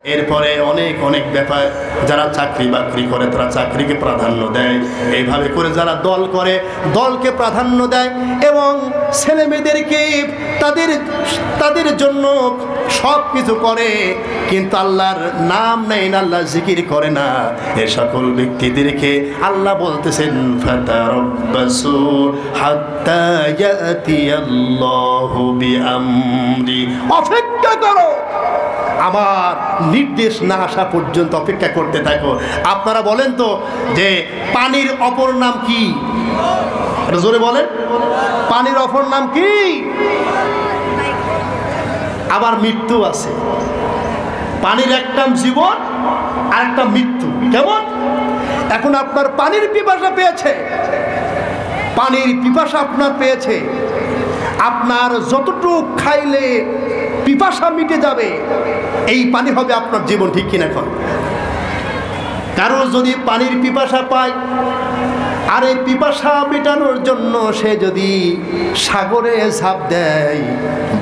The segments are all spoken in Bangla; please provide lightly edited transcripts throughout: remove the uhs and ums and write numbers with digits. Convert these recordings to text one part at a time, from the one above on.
এরপরে অনেক অনেক ব্যাপার, যারা চাকরি বাকরি করে তারা চাকরিকে প্রাধান্য দেয়, এইভাবে করে যারা দল করে দলকে প্রাধান্য দেয়, এবং ছেলে মেয়েদেরকে তাদের জন্য সব কিছু করে, কিন্তু আল্লাহর নাম নেই না, আল্লাহ জিকির করে না। এ সকল ব্যক্তিদেরকে আল্লাহ বলতেছেন ফাতারাব্বাসু হাত্তা ইয়াতিয়াল্লাহু বিআমরি, অপেক্ষা করো, আমার নির্দেশ না আসা পর্যন্ত অপেক্ষা করতে থাকো। আপনারা বলেন তো যে পানির অপর নাম কি? জোরে বলেন, পানির অপর নাম কি? আবার মৃত্যু আছে। পানির এক নাম জীবন আর একটা মৃত্যু। কেমন? এখন আপনার পানির পিপাসা পেয়েছে, পানির পিপাসা আপনার পেয়েছে, আপনার যতটুকু খাইলে পিপাসা মিটে যাবে, এই পানি হবে আপনার জীবন, ঠিক কিনা? এখন কারো যদি পানির পিপাসা পায়, আর এই পিপাসা মেটানোর জন্য সে যদি সাগরে ঝাঁপ দেয়,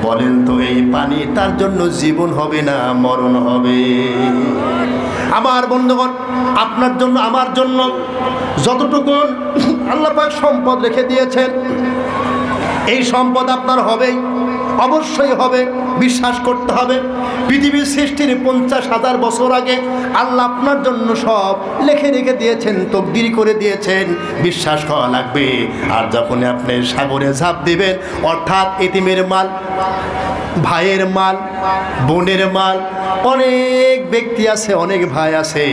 বলেন তো এই পানি তার জন্য জীবন হবে না মরণ হবে? আমার বন্ধুগণ, আপনার জন্য আমার জন্য যতটুকু আল্লাহ পাক সম্পদ রেখে দিয়েছেন, এই সম্পদ আপনার হবেই, অবশ্যই হবে, বিশ্বাস করতে হবে। পৃথিবীর সৃষ্টির 50,000 বছর আগে আল্লাহ আপনার জন্য সব লিখে রেখে দিয়েছেন, তকদির করে দিয়েছেন, বিশ্বাস করা লাগবে। আর যখন আপনি সাগরে ঝাঁপ দিবেন, অর্থাৎ এতিমের মাল, ভাইয়ের মাল, বোনের মাল, অনেক ব্যক্তি আছে, অনেক ভাই আছে,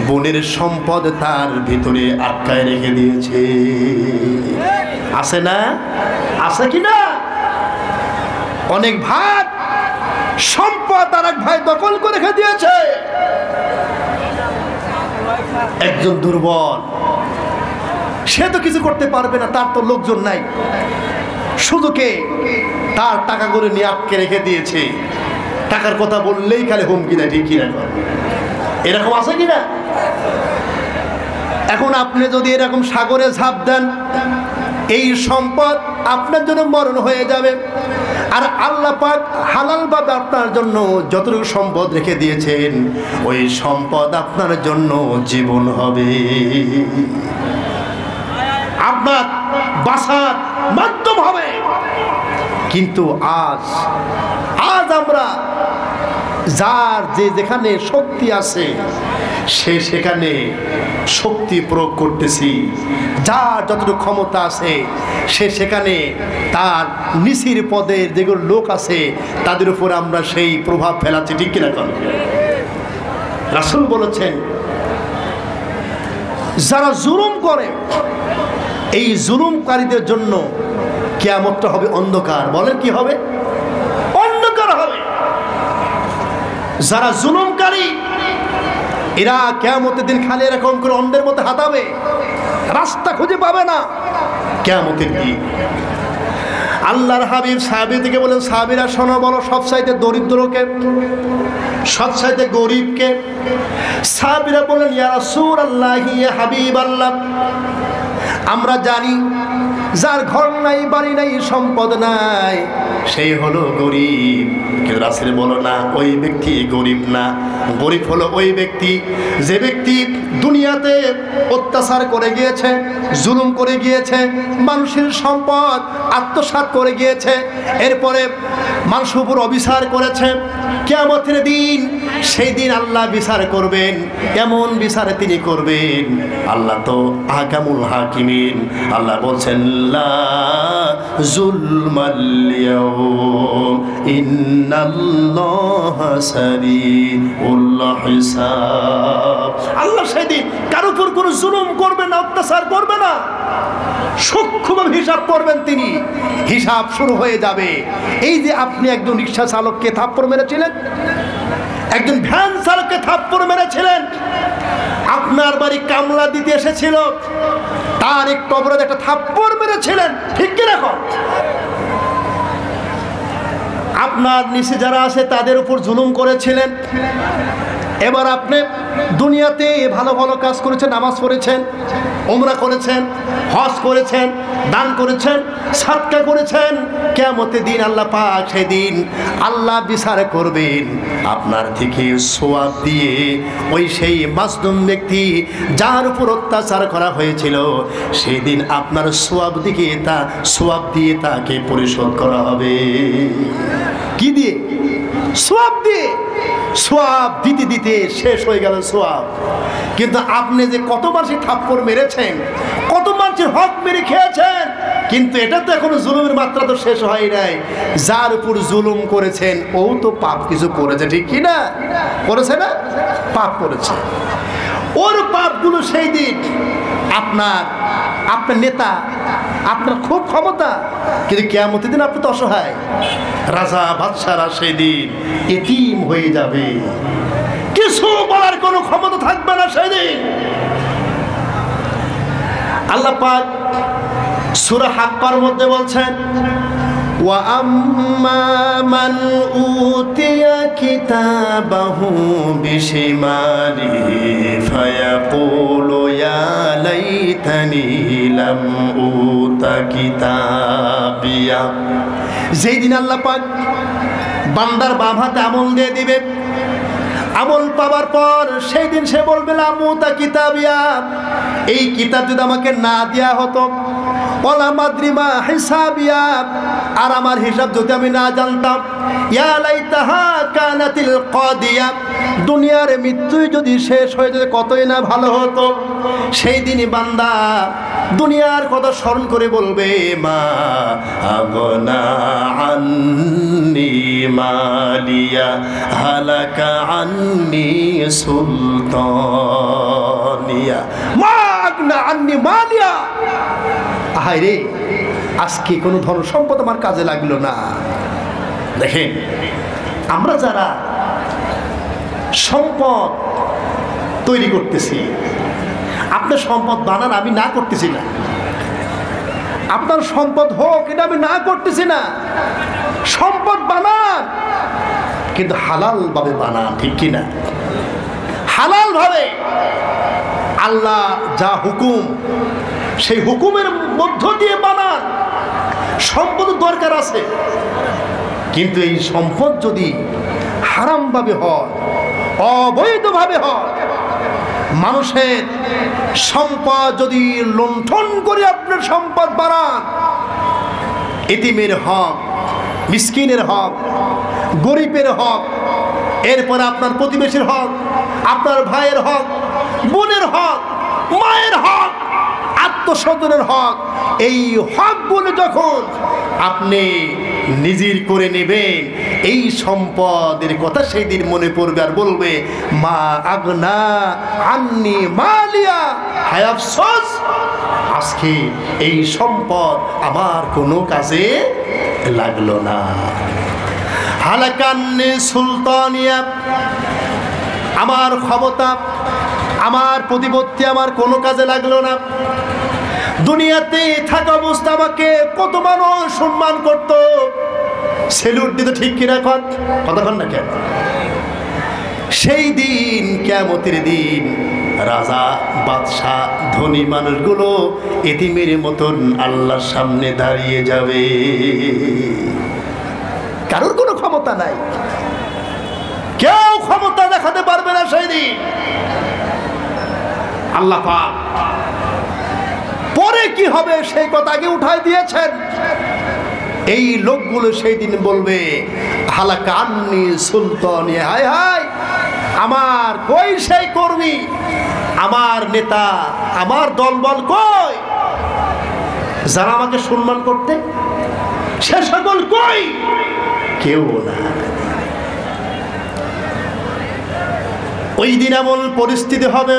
বোনের সম্পদ তার ভিতরে আটকায় রেখে দিয়েছে, আছে না? আছে কি না? অনেক ভাই সম্পদ আর এক ভাই দখল করে রেখে দিয়েছে। একজন দুর্বল, সে তো কিছু করতে পারবে না, তার তো লোকজন নাই, শুধুকে তার টাকাগুলো নিয়ে আটকে রেখে দিয়েছে। টাকার কথা বললেই খালি হুমকি দেয়, ঠিক কিনা? এরকম আছে কিনা? এখন আপনি যদি এরকম সাগরে ঝাঁপ দেন, এই সম্পদ আপনার জন্য মরণ হয়ে যাবে। আর আল্লাহ পাক হালালভাবে আপনার জন্য যতটুকু সম্পদ রেখে দিয়েছেন, ওই সম্পদ আপনার জন্য জীবন হবে, আপনার বাঁচার মাধ্যম হবে। কিন্তু আজ আমরা যার যেখানে শক্তি আছে সে সেখানে শক্তি প্রয়োগ করতেছি, যার যতটুকু ক্ষমতা আছে সে সেখানে তার নিচের পদের যেগুলো লোক আছে তাদের উপর আমরা সেই প্রভাব ফেলাচ্ছি, ঠিক কিনা? রাসূল বলেছেন, যারা জুলুম করে এই জুলুমকারীদের জন্য কিয়ামতটা হবে অন্ধকার। বলেন কি হবে? অন্ধকার হবে। যারা জুলুমকারী এরা কিয়ামতের দিন খালি এরকম করে অন্ধের মধ্যে হাতাবে, রাস্তা খুঁজে পাবে না কিয়ামতের দিন। আল্লাহর হাবিব সাহাবীদেরকে বলেন, সাহাবীরা শোনো, বলো সবচাইতে দরিদ্রকে, সবচাইতে গরিবকে? সাহাবীরা বলেন, ইয়া রাসূলুল্লাহ, ইয়া হাবিবাল্লাহ, আমরা জানি যার ঘর নাই, বাড়ি নাই, সম্পদ নাই, সেই হলো গরিব। কিন্তু রাসূল বলো না, ওই ব্যক্তি গরিব না, গরিব হলো ওই ব্যক্তি যে ব্যক্তি দুনিয়াতে অত্যাচার করে গিয়েছে, জুলুম করে গিয়েছে, মানুষের সম্পদ আত্মসাৎ করে গিয়েছে, এরপরে মানুষের উপর অবিচার করেছে। কিয়ামতের দিন, সেই দিন আল্লাহ বিচার করবেন। এমন বিচারে তিনি করবেন, আল্লাহ তো আহকামুল হাকিমিন। আল্লাহ বলছেন, লা যুলমাল ইয়াউম ইন্নাল্লাহা সারিউল হিসাব। আল্লাহ সেদিন কার উপর কোনো জুলুম করবে না, অত্যাচার করবে না, সূক্ষ্মভাবে হিসাব করবেন তিনি। হিসাব শুরু হয়ে যাবে। এই যে আপনি একজন রিক্সা চালককে থাপ্পড় মেরেছিলেন, একজন ভ্যান চালককে থাপ্পড় মেরেছিলেন, আপনার বাড়ি কামলা দিতে এসেছিল, তার একটু অপরাধ একটা থাপ্পড় মেরেছিলেন, ঠিক কিনা? আপনার নিচে যারা আছে তাদের উপর জুলুম করেছিলেন, এবার আপনি দুনিয়াতে ভালো ভালো কাজ করেছেন, নামাজ পড়েছেন, উমরা করেছেন, হজ করেছেন, দান করেছেন, সাদকা করেছেন, কিয়ামতের দিন আল্লাহ পাক সেদিন আল্লাহ বিচার করবেন আপনার থেকে সওয়াব দিয়ে ওই সেই মাজলুম ব্যক্তি যার উপর অত্যাচার করা হয়েছিল সেদিন আপনার সওয়াব দিয়ে তাকে পরিশোধ করা হবে। কি দিয়ে? সওয়াব দিয়ে। সওয়াব দিতে দিতে শেষ হয়ে গেল সওয়াব। কিন্তু আপনি যে কত মানুষের থাপ্পড় মেরেছেন, কত মানুষের হক মেরে খেয়েছেন, কিন্তু এটা তো এখনো জুলুমের মাত্রা তো শেষ হয় নাই। যার উপর জুলুম করেছেন ও তো পাপ কিছু করেছে, ঠিক কি না? করেছে না? পাপ করেছে। ওর পাপগুলো সেই দিন আপনার নেতা, আপনার খুব ক্ষমতা, কিন্তু কিয়ামতের দিন আপনি তো অসহায়। রাজা বাদশারা সেই দিন এতিম হয়ে যাবে, কিছু বলার কোনো ক্ষমতা থাকবে না সেদিন। আল্লাহ পাক সূরা হাক্কার মধ্যে বলছেন, ওয়া আম্মা মান উতিয়া কিতাবাহু বিশিমালিহি ফায়াকুলু ইয়া লাইতানি লাম উতা কিতাবিয়া। যেই দিন আল্লাহ পাক বান্দার বাম হাতে আমল দিয়ে দিবে, আমল পাওয়ার পর সেই দিন সে বলবে লাম উতা কিতাবিয়া, এই কিতাব যদি আমাকে না দেয়া হতো, ওয়ালা মাদরিমা হিসাবিয়া, আর আমার হিসাব যদি আমি না জানতাম, ইয়া লাইতাহা কানাতিল কাদিয়া, দুনিয়ার মৃত্যুই যদি শেষ হয়ে যেত কতই না ভালো হতো। সেই দিনই বান্দা দুনিয়ার কথা স্মরণ করে বলবে, মা আগনা আন্নি মালিয়া হালাকা আন্নি সুলতানিয়া, মা আগনা আন্নি মালিয়া। হায় রে, আজকে কোনো ধন সম্পদ আমার কাজে লাগলো না। দেখেন, আমরা যারা সম্পদ তৈরি করতেছি, আপনার সম্পদ বানান আমি না করতেছি না, আপনার সম্পদ হোক এটা আমি না করতেছি না, সম্পদ বানান কিন্তু হালাল ভাবে বানান, ঠিক কিনা? হালাল ভাবে আল্লাহ যা হুকুম সেই হুকুমের মধ্য দিয়ে বানান। সম্পদ দরকার আছে, কিন্তু এই সম্পদ যদি হারাম ভাবে হয়, অবৈধভাবে হয়, মানুষের সম্পদ যদি লুণ্ঠন করে আপনার সম্পদ বাড়ান, এতিমের হক, মিসকিনের হক, গরিবের হক, এরপর আপনার প্রতিবেশীর হক, আপনার ভাইয়ের হক, বোনের হক, মায়ের হক, আত্মস্বজনের হক, এই হকগুলো যখন আপনি নিজের করে নেবেন, এই সম্পদের কথা সেই দিন মনে পড়বে আর বলবে, মা আগনা আন্নি মালিয়া, হায় আফসোস, আজকে এই সম্পদ আমার কোনো কাজে লাগলো না। হালাকান্নি সুলতানিয়া, আমার ক্ষমতা, আমার প্রতিপত্তি আমার কোনো কাজে লাগলো না। দুনিয়াতে থাকা অবস্থা আমাকে কত মানুষ সম্মান করত, সেলুট দিত, ঠিক কিনা কতক্ষণ না কেন? সেই দিন কিয়ামতের দিন রাজা বাদশাহ ধনী মানুষগুলো এতিমের মতন আল্লাহর সামনে দাঁড়িয়ে যাবে, কারোর কোনো ক্ষমতা নাই, কেউ ক্ষমতা দেখাতে পারবে না সেই দিন। আল্লাহ পাক পরে কি হবে সেই কথা আগে উঠাই দিয়েছেন। এই লোকগুলো সেই দিন বলবে, হালাকা আন্নি সুলতানি, হায় হায়, আমার কই সেই কর্মী, আমার নেতা, আমার দলবল কই, যারা আমাকে সম্মান করতে, সে সকল কই? কেউ না। ওই দিন এমন পরিস্থিতি হবে,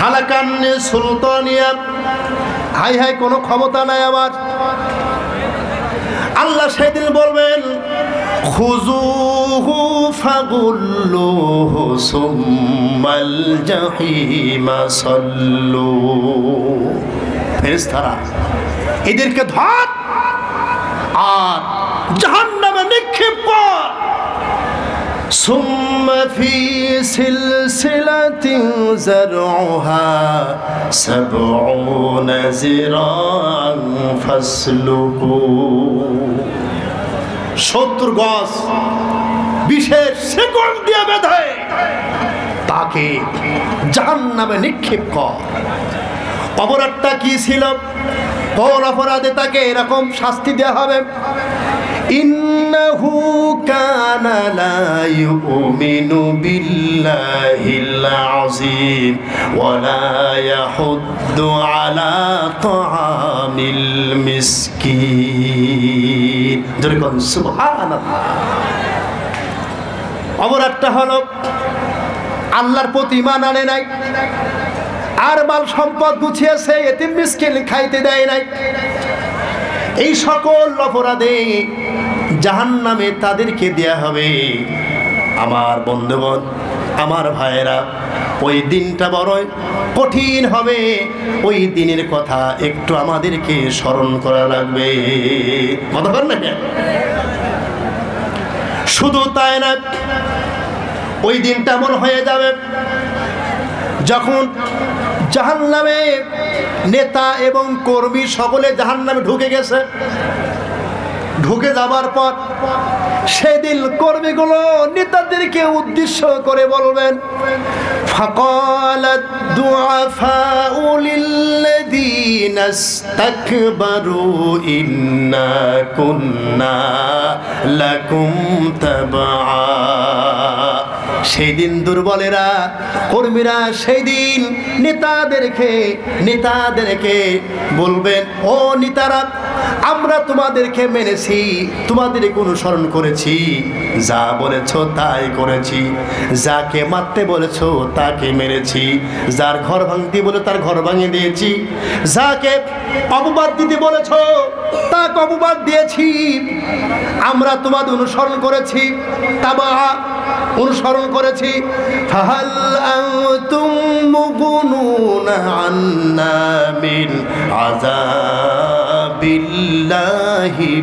হালাকান্নে সুলতানিয়া, হাই হাই, কোনো ক্ষমতা নাই আমার। আল্লাহ সেদিন বলবেন, খুযুহু ফাগুল্লুহু সুম্মাল জাহিমা সাল্লু। ফেরেশতারা এদেরকে ধর আর জাহান্নামে নিক্ষেপ কর, সুম্মা ফি সিলসিলাতিন যারউহা সাবউনা যিরান ফাসলুকু। 70 গজ বিশেষ শিকল দিয়ে বেঁধে তাকে জাহান্নামে নিক্ষেপ কর। অপরাধটা কি ছিল? কোন অপরাধে তাকে এরকম শাস্তি দেওয়া হবে? ইন্নাহু কানা লা ইউমিনু বিল্লাহিল আযীম ওয়া লা ইয়াহুদ্দু আলা তাআমিল মিসকিন। জোরে বলুন সুবহানাল্লাহ। অপরাধটা হলো আল্লাহর প্রতি ঈমান আনে নাই, আর মাল সম্পদ গুছিয়েছে, এতিম মিসকিন খাইতে দেয় নাই। এই সকল অপরাধে জাহান্নামে তাদেরকে দেয়া হবে। আমার বন্ধুগণ, আমার ভাইয়েরা, ওই দিনটা বড়ই কঠিন হবে। ওই দিনের কথা একটু আমাদেরকে স্মরণ করা লাগবে। কথা বল না? শুধু তাই না, ওই দিনটা এমন হয়ে যাবে যখন জাহান্নামে নেতা এবং কর্মী সকলে জাহান্নামে ঢুকে গেছে। ঢুকে যাবার পর সেদিন কর্মীগুলো নেতাদেরকে উদ্দেশ্য করে বলবেন, ফাকালাত দুআফাউ লিল্লাযীনা ইসতাকবারু ইন্না কুন্না লাকুম তাবআ। সেই দিন দুর্বলেরা, কর্মীরা সেই দিন নেতাদেরকে বলবেন, ও নেতারা, আমরা তোমাদেরকে মেনেছি, তোমাদেরকে অনুসরণ করেছি, যা বলেছো তাই করেছি, যাকে মারতে বলেছো তাকে মেরেছি, যার ঘর ভাঙতে বলে তার ঘর ভাঙিয়ে দিয়েছি, যাকে অপবাদ দিতে বলেছো তাকে অপবাদ দিয়েছি। আমরা তোমাদের অনুসরণ করেছি, তাবা অনুসরণ করেছি। ফাহাল আনতুম মুগনুনা আন্না মিন আযাবিল্লাহি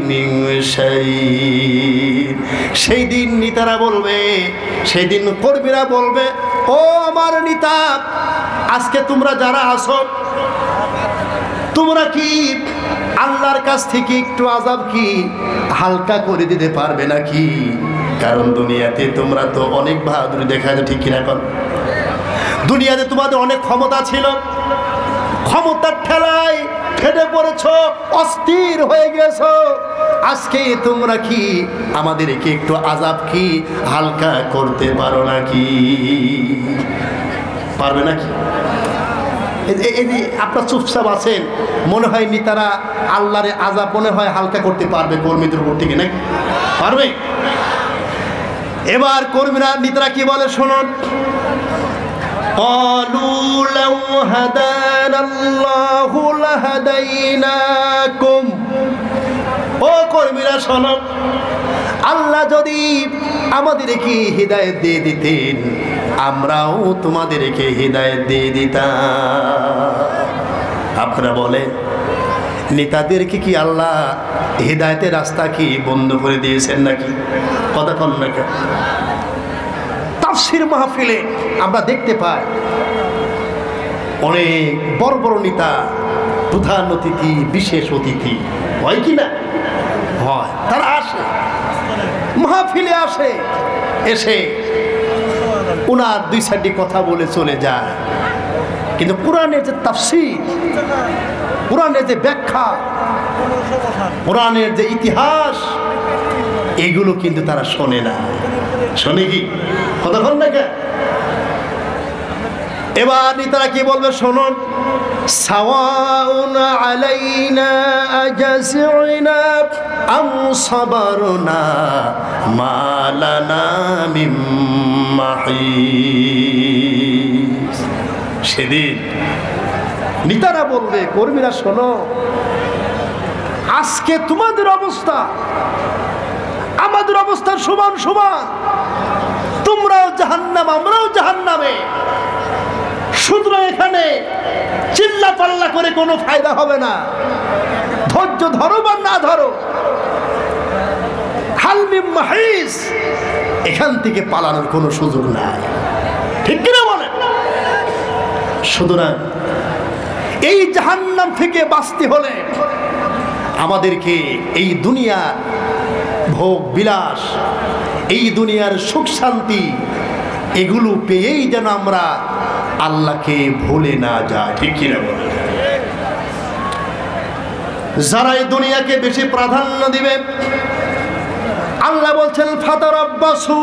মিন শাই'ইন। সেই দিন নেতারা বলবে, সেই দিন কর্মীরা বলবে, ও আমার নেতা, আজকে তোমরা যারা আছো, তোমরা কি আল্লাহর কাছ থেকে একটু আযাব কি হালকা করে দিতে পারবে নাকি? কারণ দুনিয়াতে তোমরা তো অনেক বাহাদুরি দেখায়, ঠিক কিনা? এখন দুনিয়াতে তোমাদের অনেক ক্ষমতা ছিল, ক্ষমতার ঠেলায় ফেটে পড়েছো, অস্থির হয়ে গেছো। আজকে তোমরা কি আমাদেরকে একটু আযাব কি হালকা করতে পারো নাকি? পারবে নাকি? এই যে আপনার চুপচাপ আছেন, মনে হয় নেতারা আল্লাহর আযাব মনে হয় হালকা করতে পারবে কর্মীদের উপর থেকে, নাকি পারবে? এবার কর্মীরা নেতারা কি বলে শুনুন, ক্বালু লাউ হাদানাল্লাহু লাহাদাইনাকুম। ও কর্মীরা শোনো, আল্লাহ যদি আমাদেরকে হিদায়াত দিয়ে দিতেন, আমরাও তোমাদেরকে হিদায়াত দিয়ে দিতাম। আপনারা বলেন, নেতাদেরকে কি আল্লাহ হিদায়াতের রাস্তা কি বন্ধ করে দিয়েছেন নাকি? কথা কন না কেন? তাফসীর মাহফিলে আমরা দেখতে পাই অনেক বড় বড় নেতা, প্রধান অতিথি, বিশেষ অতিথি হয় কি না? হয়। তারা আসে, মাহফিলে আসে, এসে ওনার দুই চারটি কথা বলে চলে যায়। কিন্তু কোরআনের যে তাফসীর, কোরআনের যে ব্যাখ্যা, কোরআনের যে ইতিহাস, এগুলো কিন্তু তারা শোনে না। শোনে কি? কথা বল না কেন? এবার তারা কি বলবে শুনুন, সাওয়াউন আলাইনা আজাসিনা আম সাবারনা মা লানা মিন মাহিস। সেদিন নেতারা বলবে, কর্মীরা শোনো, আজকে তোমাদের অবস্থা আমাদের অবস্থার সমান সমান, তোমরাও জাহান্নাম, আমরাও জাহান্নামে। সুতরাং এখানে চিল্লা পাল্লা করে কোনো ফায়দা হবে না। ধৈর্য ধরো বা না ধরো, হাল মিন মাহিস, এখান থেকে পালানোর কোনো সুযোগ নাই, ঠিক কিনা বলেন? সুতরাং এই জাহান্নাম থেকে বাঁচতে হলে আমাদেরকে এই দুনিয়ার ভোগ বিলাস, এই দুনিয়ার সুখ শান্তি, এগুলো পেয়েই যেন আমরা আল্লাহকে ভুলে না যায়, ঠিক কিনা বলেন? যারা এই দুনিয়াকে বেশি প্রাধান্য দিবে, আল্লাহ বলছেন ফাতারাব্বাসু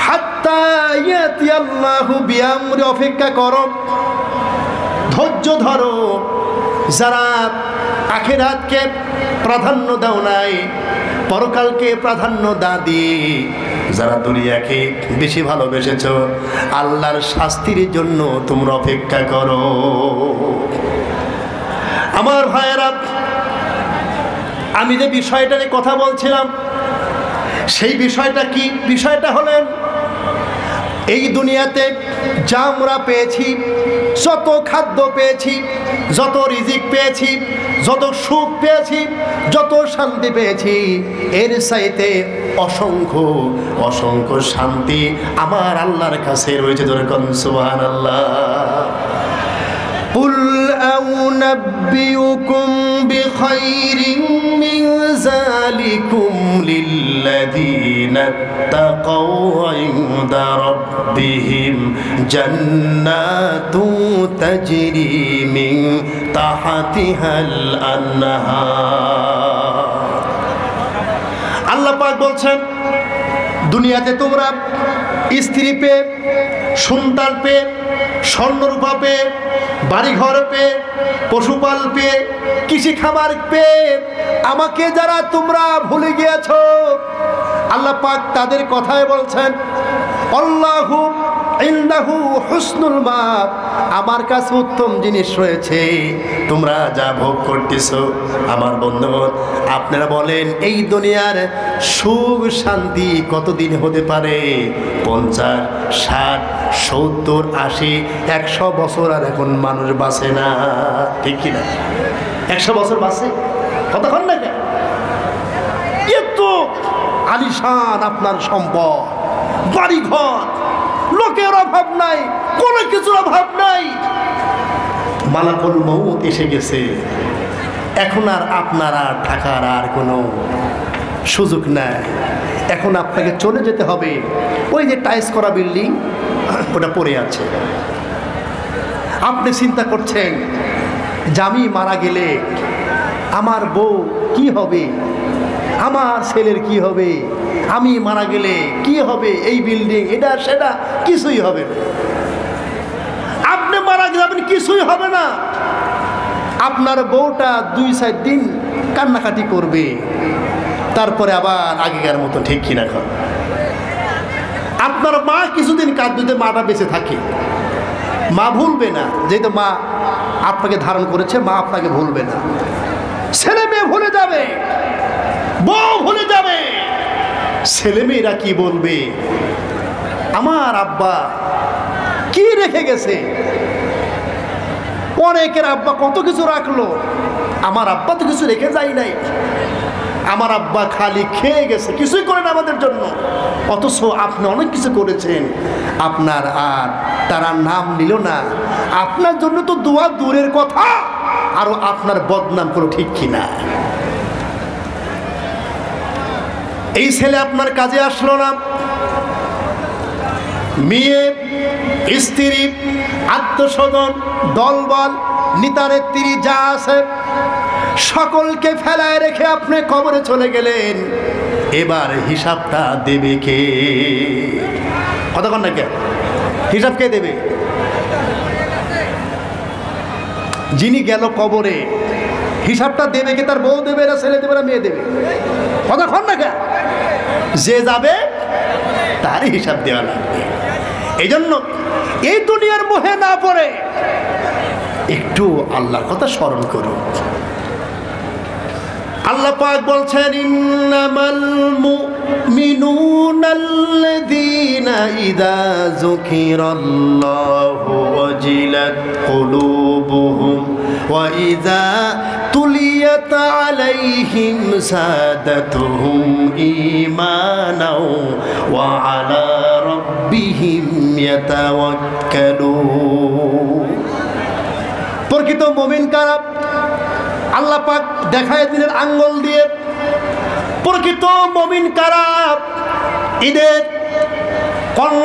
হাত্তা ইয়াতিয়াল্লাহু বিআমরি, অপেক্ষা করো, ধৈর্য ধরো। যারা আখিরাতকে প্রাধান্য দাও নাই, পরকালকে প্রাধান্য না দিয়ে যারা দুনিয়াকে বেশি ভালোবেসেছো, আল্লাহর শাস্তির জন্য তোমরা অপেক্ষা করো। আমার ভাইয়েরা, আমি যে বিষয়টা নিয়ে কথা বলছিলাম, সেই বিষয়টা কি? বিষয়টা হলেন এই দুনিয়াতে যা আমরা পেয়েছি, যত খাদ্য পেয়েছি, যত রিজিক পেয়েছি, যত সুখ পেয়েছি, যত শান্তি পেয়েছি, এর চাইতে অসংখ্য অসংখ্য শান্তি আমার আল্লাহর কাছে রয়েছে। যেরকম সুবহানাল্লাহ। قل أنبئكم بخير من ذلكم للذين اتقوا عند ربهم جنات تجري من تحتها الأنهار। আল্লাহ পাক বলছেন, দুনিয়াতে তোমরা স্ত্রী পেয়ে, সন্তান পেয়ে, স্বর্ণরূপা পেয়ে, বাড়িঘর পেয়ে, পশুপাল পেয়ে, কৃষি খাবার পেয়ে আমাকে যারা তোমরা ভুলে গিয়েছো, আল্লাহ পাক তাদের কথাই বলছেন আল্লাহু ইন্দাহু হুসনুল মাব, আমার কাছে উত্তম জিনিস রয়েছে। তোমরা যা ভোগ করতেছো আমার বন্ধুগণ, আপনারা বলেন এই দুনিয়ার সুখ শান্তি কতদিন হতে পারে? 50, 60, 70, 80, 100 বছর আর এখন মানুষ বাঁচে না, ঠিক কিনা? 100 বছর বাঁচে কতক্ষণ না? এত আলিশান আপনার সম্পদ, বাড়িঘর, লোকের অভাব নাই, কোনো কিছুর অভাব নাই। মালাকুল মউত এসে গেছে, এখন আর আপনার আর থাকার আর কোনো সুযোগ নাই। এখন আপনাকে চলে যেতে হবে। ওই যে টাইস করা বিল্ডিং, ওটা পড়ে আছে। আপনি চিন্তা করছেন যে আমি মারা গেলে আমার বউ কি হবে, আমার ছেলের কি হবে, আমি মারা গেলে কি হবে, এই বিল্ডিং এটা সেটা কিছুই হবে না। আপনি মারা গেলে আপনি কিছুই হবে না। আপনার বউটা 2-4 দিন কান্নাকাটি করবে, তারপরে আবার আগেকার মতো, ঠিক কিনা? আপনার মা কিছুদিন কাঁদবে, মাটা বেঁচে থাকে, মা ভুলবে না, যেহেতু মা আপনাকে ধারণ করেছে, মা আপনাকে ভুলবে না। ছেলে মেয়ে ভুলে যাবে, বউ ভুলে যাবে, ছেলে মেয়েরা কি বলবে, আমার আব্বা কি রেখে গেছে। অনেকের আব্বা কত কিছু রাখলো, আমার আব্বা তো কিছু রেখে যায় নাই, আমার আব্বা খালি খেয়ে গেছে, কিছুই করেন আমাদের জন্য। অথচ আপনি অনেক কিছু করেছেন, আপনার আর তারা নাম নিল না। আপনার জন্য তো দোয়া দূরের কথা, আরো আপনার বদনাম করো, ঠিক কিনা? এই ছেলে আপনার কাজে আসলো না, মেয়ে, স্ত্রী, আত্মস্বজন, দলবল, নেতানেত্রী যা আছে সকলকে ফেলায় রেখে আপনি কবরে চলে গেলেন। এবার হিসাবটা দেবে কে? কতক্ষণ না কে হিসাব কে দেবে? যিনি গেল কবরে, হিসাবটা দেবে কে? তার বউ দেবে না ছেলে দেবে না মেয়ে দেবে? কতক্ষণ না কে? যে যাবে তারই হিসাব দেওয়া লাগবে। এই জন্য এই দুনিয়ার মোহে না পড়ে একটু আল্লাহর কথা স্মরণ করুন। আল্লাহ পাক বলছেন ইন্নামাল মুমিনুনাল্লাযীনা ইযা যুকিরাল্লাহু ওয়াজিলাত কুলুবুহুম ওয়া ইযা তুলিয়াত আলাইহিম সাদাতুহুম ঈমানাও ওয়া আলা রাব্বিহিম ইয়াতাওয়াক্কালুন। প্রকৃত মুমিন কারা? আল্লাহ পাক দেখায় দিলেন আঙ্গুল দিয়ে। প্রকৃত মুমিন কারা? ঈদের কর্ণ